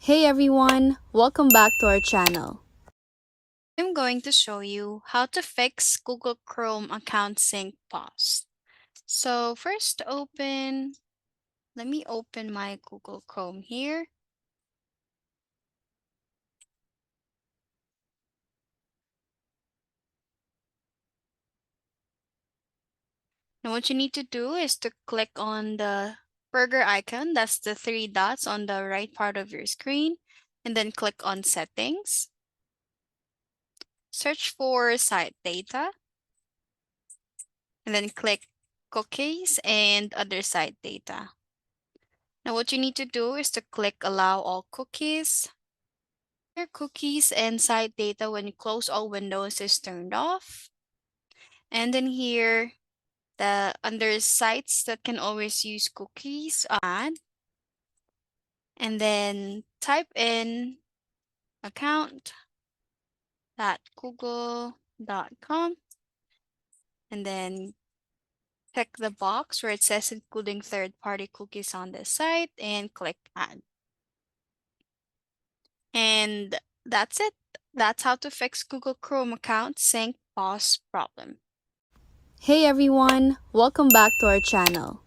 Hey everyone, welcome back to our channel. I'm going to show you how to fix Google Chrome account sync pause. So first let me open my Google Chrome here. Now what you need to do is to click on the burger icon, that's the three dots on the right part of your screen, and then click on settings. Search for site data, and then click cookies and other site data. Now what you need to do is to click allow all cookies. Your cookies and site data when you close all windows is turned off. And then here, the under sites that can always use cookies, add. And then type in account.google.com and then check the box where it says including third-party cookies on the site and click add. And that's it. That's how to fix Google Chrome account sync pause problem. Hey everyone, welcome back to our channel.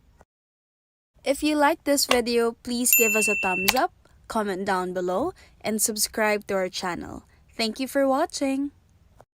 If you like this video, please give us a thumbs up, comment down below, and subscribe to our channel. Thank you for watching.